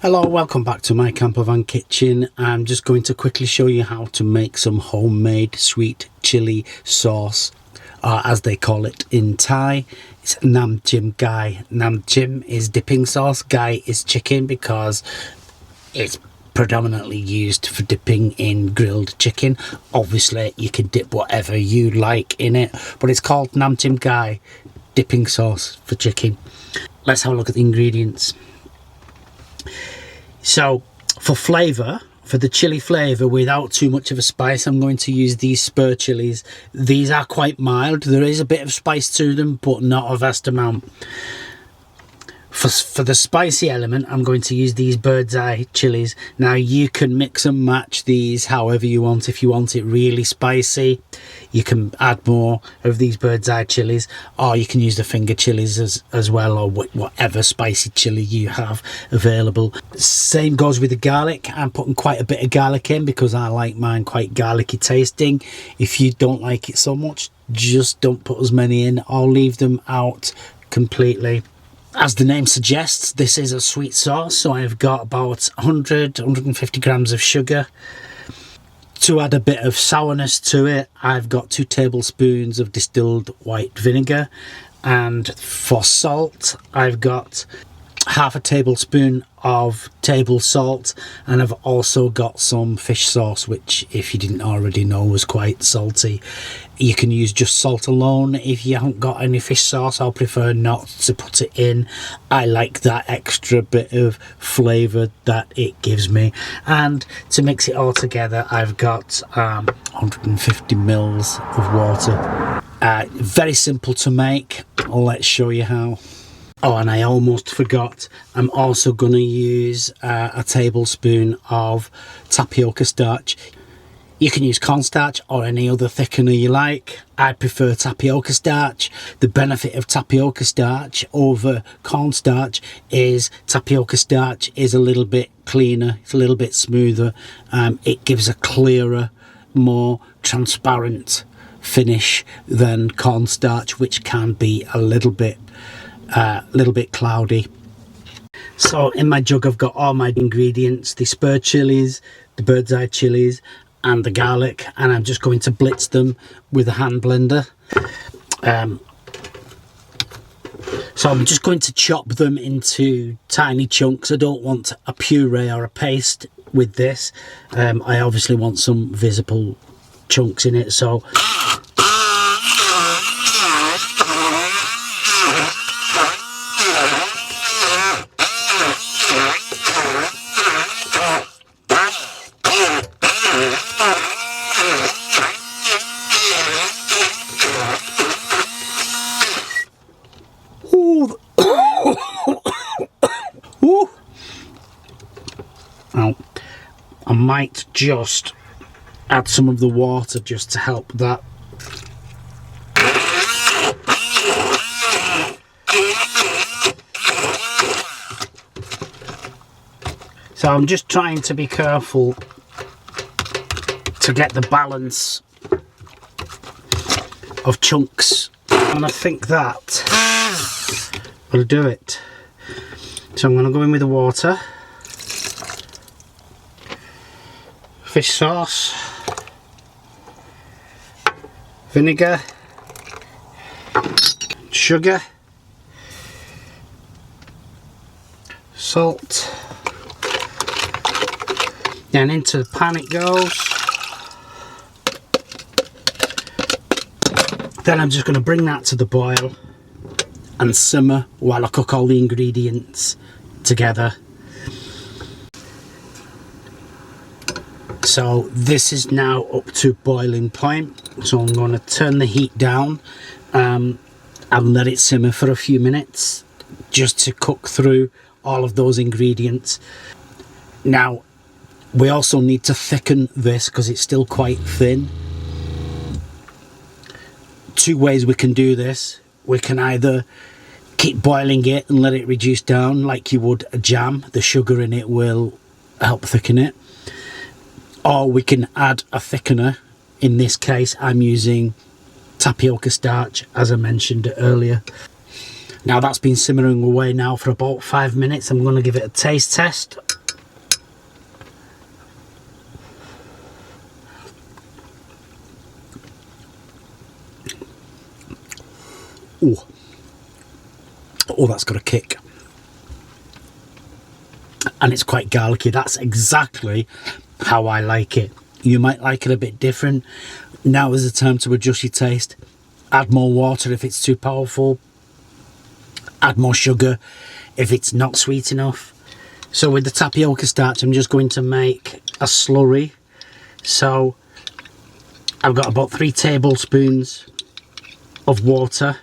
Hello, welcome back to my campervan kitchen. I'm just going to quickly show you how to make some homemade sweet chili sauce, as they call it in Thai. It's nam chim gai. Nam chim is dipping sauce, gai is chicken because it's predominantly used for dipping in grilled chicken. Obviously you can dip whatever you like in it, but it's called nam chim gai, dipping sauce for chicken. Let's have a look at the ingredients. So for flavour, for the chili flavour without too much of a spice, I'm going to use these spur chilies. These are quite mild. There is a bit of spice to them, but not a vast amount. For the spicy element, I'm going to use these bird's eye chilies. Now you can mix and match these however you want. If you want it really spicy, you can add more of these bird's eye chilies, or you can use the finger chilies as well, or whatever spicy chili you have available. Same goes with the garlic. I'm putting quite a bit of garlic in because I like mine quite garlicky tasting. If you don't like it so much, just don't put as many in or leave them out completely. As the name suggests, this is a sweet sauce, so I've got about 150 grams of sugar. To add a bit of sourness to it, I've got 2 tablespoons of distilled white vinegar, and for salt, I've got half a tablespoon of table salt, and I've also got some fish sauce, which, if you didn't already know, was quite salty. You can use just salt alone if you haven't got any fish sauce. I'll prefer not to put it in. I like that extra bit of flavour that it gives me. And to mix it all together, I've got 150 mils of water. Very simple to make. Let's show you how. Oh, and I almost forgot, I'm also going to use a tablespoon of tapioca starch. You can use cornstarch or any other thickener you like. I prefer tapioca starch. The benefit of tapioca starch over cornstarch is tapioca starch is a little bit cleaner, it's a little bit smoother. It gives a clearer, more transparent finish than cornstarch, which can be a little bit cloudy. So in my jug I've got all my ingredients, the spur chilies, the bird's eye chilies and the garlic, and I'm just going to blitz them with a hand blender. So I'm just going to chop them into tiny chunks. I don't want a puree or a paste with this. I obviously want some visible chunks in it, so now, I might just add some of the water just to help that. So I'm just trying to be careful to get the balance of chunks, and I think that will do it. So I'm going to go in with the water, fish sauce, vinegar, sugar, salt, then into the pan it goes. Then I'm just going to bring that to the boil and simmer while I cook all the ingredients together. So this is now up to boiling point, so I'm going to turn the heat down and let it simmer for a few minutes just to cook through all of those ingredients. Now we also need to thicken this because it's still quite thin. 2 ways we can do this. We can either keep boiling it and let it reduce down like you would a jam. The sugar in it will help thicken it. Or we can add a thickener. In this case I'm using tapioca starch, as I mentioned earlier. Now that's been simmering away now for about 5 minutes. I'm going to give it a taste test. Oh, that's got a kick. And it's quite garlicky. That's exactly how I like it. You might like it a bit different. Now is the time to adjust your taste. Add more water if it's too powerful. Add more sugar if it's not sweet enough. So with the tapioca starch, I'm just going to make a slurry. So I've got about 3 tablespoons of water,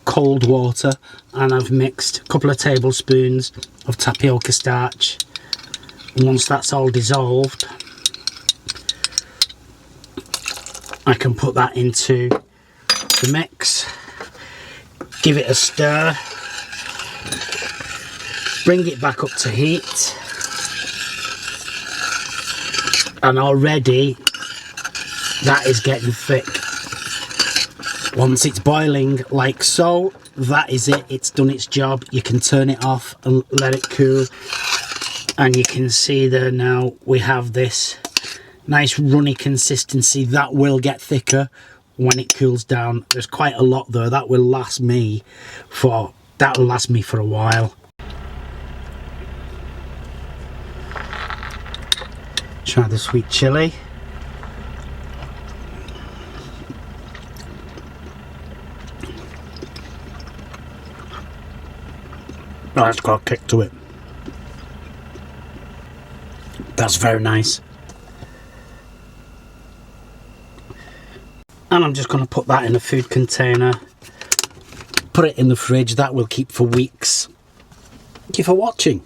cold water, and I've mixed a couple of tablespoons of tapioca starch. And once that's all dissolved, I can put that into the mix, give it a stir, bring it back up to heat, and already that is getting thick. Once it's boiling like so, that is it, it's done its job. You can turn it off and let it cool, and you can see there now we have this nice runny consistency. That will get thicker when it cools down. There's quite a lot there. That'll last me for a while. Try the sweet chili. Oh, that's got a kick to it. That's very nice. And I'm just going to put that in a food container, put it in the fridge. That will keep for weeks. Thank you for watching.